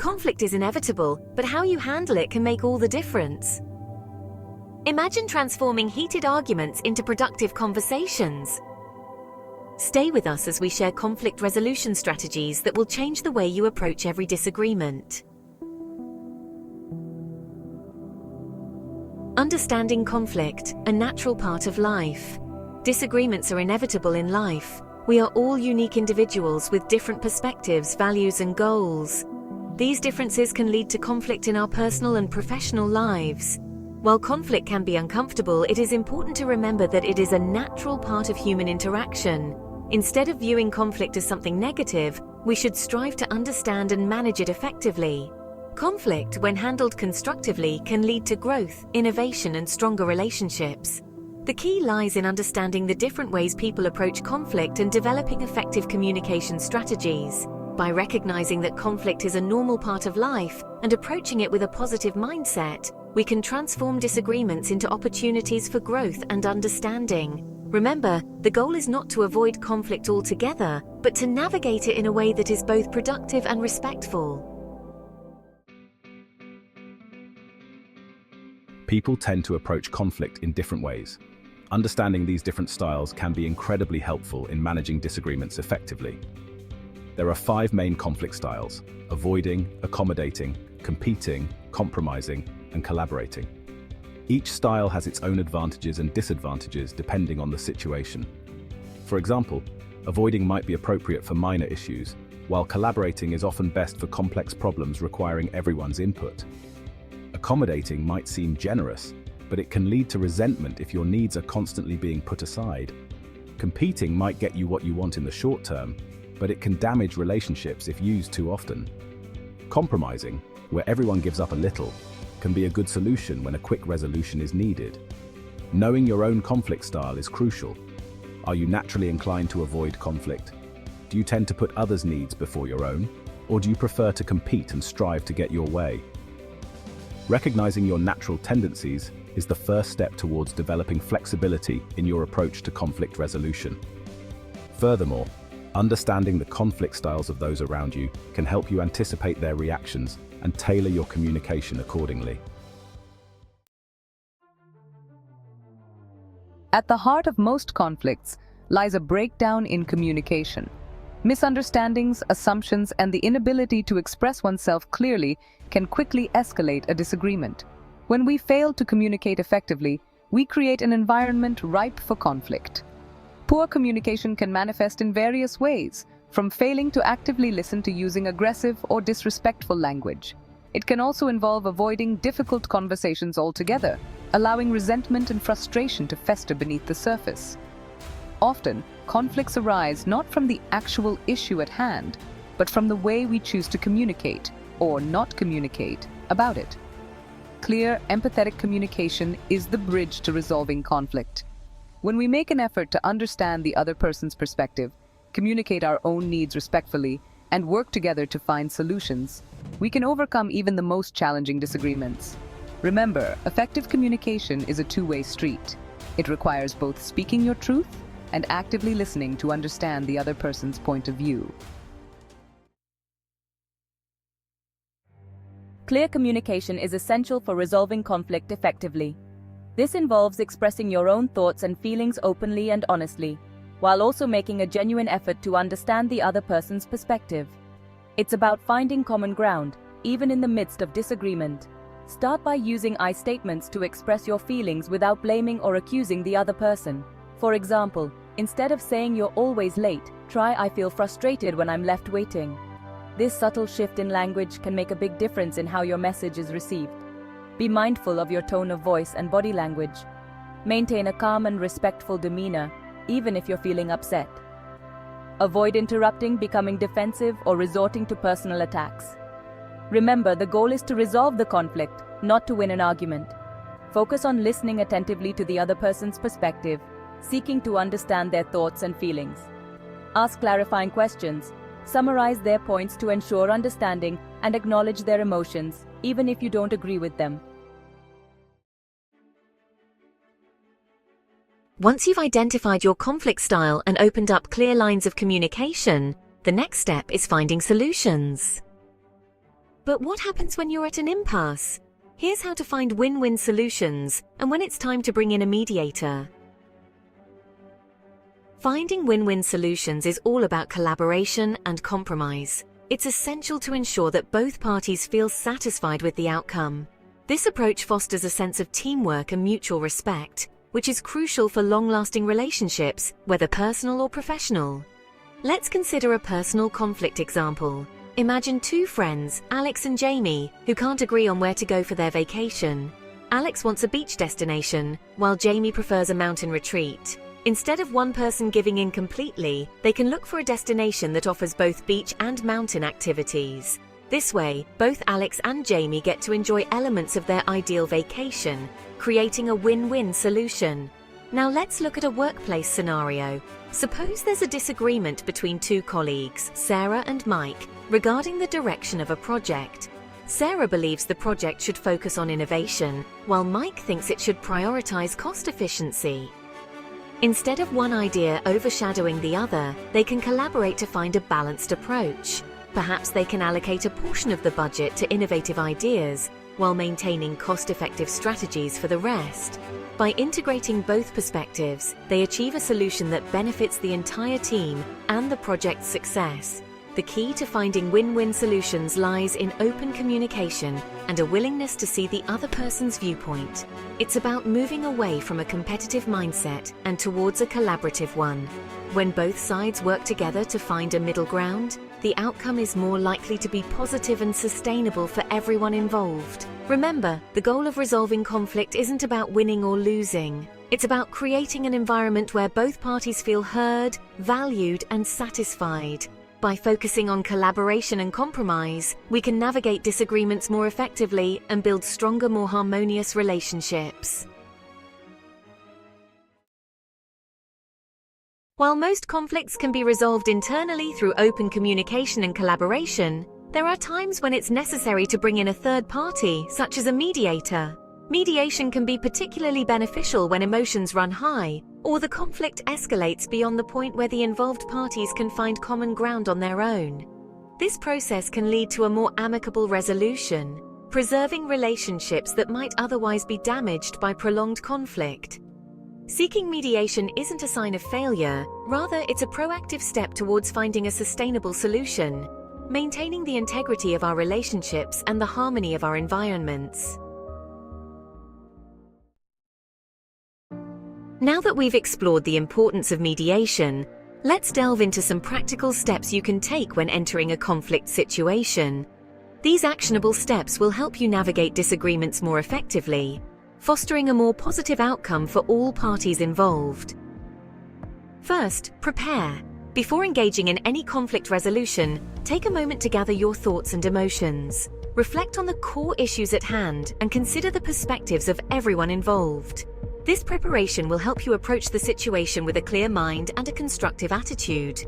Conflict is inevitable, but how you handle it can make all the difference. Imagine transforming heated arguments into productive conversations. Stay with us as we share conflict resolution strategies that will change the way you approach every disagreement. Understanding conflict, a natural part of life. Disagreements are inevitable in life. We are all unique individuals with different perspectives, values, and goals. These differences can lead to conflict in our personal and professional lives. While conflict can be uncomfortable, it is important to remember that it is a natural part of human interaction. Instead of viewing conflict as something negative, we should strive to understand and manage it effectively. Conflict, when handled constructively, can lead to growth, innovation, and stronger relationships. The key lies in understanding the different ways people approach conflict and developing effective communication strategies. By recognizing that conflict is a normal part of life and approaching it with a positive mindset, we can transform disagreements into opportunities for growth and understanding. Remember, the goal is not to avoid conflict altogether, but to navigate it in a way that is both productive and respectful. People tend to approach conflict in different ways. Understanding these different styles can be incredibly helpful in managing disagreements effectively. There are 5 main conflict styles: avoiding, accommodating, competing, compromising, and collaborating. Each style has its own advantages and disadvantages depending on the situation. For example, avoiding might be appropriate for minor issues, while collaborating is often best for complex problems requiring everyone's input. Accommodating might seem generous, but it can lead to resentment if your needs are constantly being put aside. Competing might get you what you want in the short term, but it can damage relationships if used too often. Compromising, where everyone gives up a little, can be a good solution when a quick resolution is needed. Knowing your own conflict style is crucial. Are you naturally inclined to avoid conflict? Do you tend to put others' needs before your own? Or do you prefer to compete and strive to get your way? Recognizing your natural tendencies is the first step towards developing flexibility in your approach to conflict resolution. Furthermore, understanding the conflict styles of those around you can help you anticipate their reactions and tailor your communication accordingly. At the heart of most conflicts lies a breakdown in communication. Misunderstandings, assumptions, and the inability to express oneself clearly can quickly escalate a disagreement. When we fail to communicate effectively, we create an environment ripe for conflict. Poor communication can manifest in various ways, from failing to actively listen to using aggressive or disrespectful language. It can also involve avoiding difficult conversations altogether, allowing resentment and frustration to fester beneath the surface. Often, conflicts arise not from the actual issue at hand, but from the way we choose to communicate, or not communicate, about it. Clear, empathetic communication is the bridge to resolving conflict. When we make an effort to understand the other person's perspective, communicate our own needs respectfully, and work together to find solutions, we can overcome even the most challenging disagreements. Remember, effective communication is a two-way street. It requires both speaking your truth and actively listening to understand the other person's point of view. Clear communication is essential for resolving conflict effectively. This involves expressing your own thoughts and feelings openly and honestly, while also making a genuine effort to understand the other person's perspective. It's about finding common ground, even in the midst of disagreement. Start by using I statements to express your feelings without blaming or accusing the other person. For example, instead of saying you're always late, try I feel frustrated when I'm left waiting. This subtle shift in language can make a big difference in how your message is received. Be mindful of your tone of voice and body language. Maintain a calm and respectful demeanor, even if you're feeling upset. Avoid interrupting, becoming defensive, or resorting to personal attacks. Remember, the goal is to resolve the conflict, not to win an argument. Focus on listening attentively to the other person's perspective, seeking to understand their thoughts and feelings. Ask clarifying questions, summarize their points to ensure understanding, and acknowledge their emotions, even if you don't agree with them. Once you've identified your conflict style and opened up clear lines of communication, the next step is finding solutions. But what happens when you're at an impasse? Here's how to find win-win solutions and when it's time to bring in a mediator. Finding win-win solutions is all about collaboration and compromise. It's essential to ensure that both parties feel satisfied with the outcome. This approach fosters a sense of teamwork and mutual respect, which is crucial for long-lasting relationships, whether personal or professional. Let's consider a personal conflict example. Imagine two friends, Alex and Jamie, who can't agree on where to go for their vacation. Alex wants a beach destination, while Jamie prefers a mountain retreat. Instead of one person giving in completely, they can look for a destination that offers both beach and mountain activities. This way, both Alex and Jamie get to enjoy elements of their ideal vacation, creating a win-win solution. Now let's look at a workplace scenario. Suppose there's a disagreement between two colleagues, Sarah and Mike, regarding the direction of a project. Sarah believes the project should focus on innovation, while Mike thinks it should prioritize cost efficiency. Instead of one idea overshadowing the other, they can collaborate to find a balanced approach. Perhaps they can allocate a portion of the budget to innovative ideas, while maintaining cost-effective strategies for the rest. By integrating both perspectives, they achieve a solution that benefits the entire team and the project's success. The key to finding win-win solutions lies in open communication and a willingness to see the other person's viewpoint. It's about moving away from a competitive mindset and towards a collaborative one. When both sides work together to find a middle ground, the outcome is more likely to be positive and sustainable for everyone involved. Remember, the goal of resolving conflict isn't about winning or losing. It's about creating an environment where both parties feel heard, valued, and satisfied. By focusing on collaboration and compromise, we can navigate disagreements more effectively and build stronger, more harmonious relationships. While most conflicts can be resolved internally through open communication and collaboration, there are times when it's necessary to bring in a third party, such as a mediator. Mediation can be particularly beneficial when emotions run high, or the conflict escalates beyond the point where the involved parties can find common ground on their own. This process can lead to a more amicable resolution, preserving relationships that might otherwise be damaged by prolonged conflict. Seeking mediation isn't a sign of failure, rather it's a proactive step towards finding a sustainable solution, maintaining the integrity of our relationships and the harmony of our environments. Now that we've explored the importance of mediation, let's delve into some practical steps you can take when entering a conflict situation. These actionable steps will help you navigate disagreements more effectively, fostering a more positive outcome for all parties involved. First, prepare. Before engaging in any conflict resolution, take a moment to gather your thoughts and emotions. Reflect on the core issues at hand and consider the perspectives of everyone involved. This preparation will help you approach the situation with a clear mind and a constructive attitude.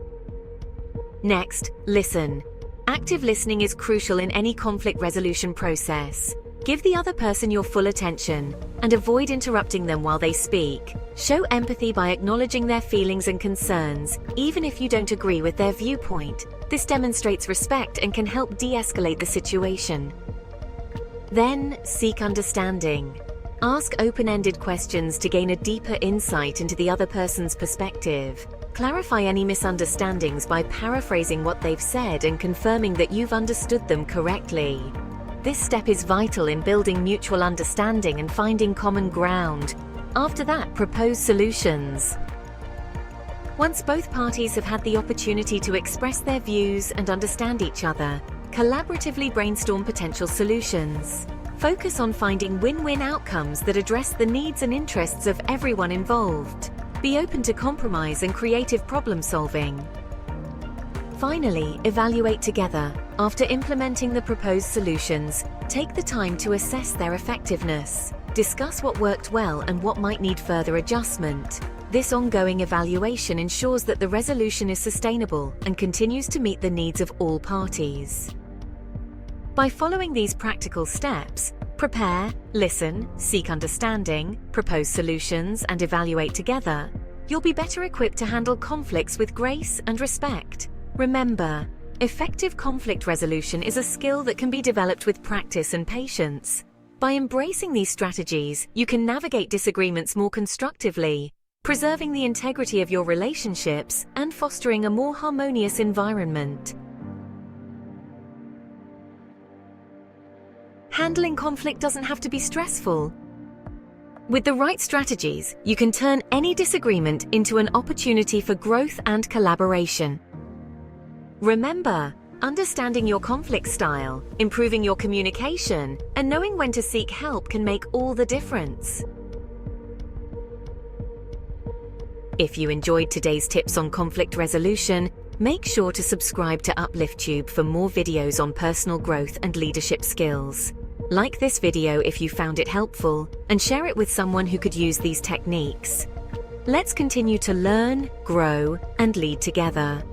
Next, listen. Active listening is crucial in any conflict resolution process. Give the other person your full attention and avoid interrupting them while they speak. Show empathy by acknowledging their feelings and concerns, even if you don't agree with their viewpoint. This demonstrates respect and can help de-escalate the situation. Then, seek understanding. Ask open-ended questions to gain a deeper insight into the other person's perspective. Clarify any misunderstandings by paraphrasing what they've said and confirming that you've understood them correctly. This step is vital in building mutual understanding and finding common ground. After that, propose solutions. Once both parties have had the opportunity to express their views and understand each other, collaboratively brainstorm potential solutions. Focus on finding win-win outcomes that address the needs and interests of everyone involved. Be open to compromise and creative problem-solving. Finally, evaluate together. After implementing the proposed solutions, take the time to assess their effectiveness. Discuss what worked well and what might need further adjustment. This ongoing evaluation ensures that the resolution is sustainable and continues to meet the needs of all parties. By following these practical steps, prepare, listen, seek understanding, propose solutions, and evaluate together, you'll be better equipped to handle conflicts with grace and respect. Remember, Effective conflict resolution is a skill that can be developed with practice and patience. By embracing these strategies, you can navigate disagreements more constructively, preserving the integrity of your relationships and fostering a more harmonious environment. Handling conflict doesn't have to be stressful. With the right strategies, you can turn any disagreement into an opportunity for growth and collaboration. Remember, understanding your conflict style, improving your communication, and knowing when to seek help can make all the difference. If you enjoyed today's tips on conflict resolution, make sure to subscribe to UpliftTube for more videos on personal growth and leadership skills. Like this video if you found it helpful, and share it with someone who could use these techniques. Let's continue to learn, grow, and lead together.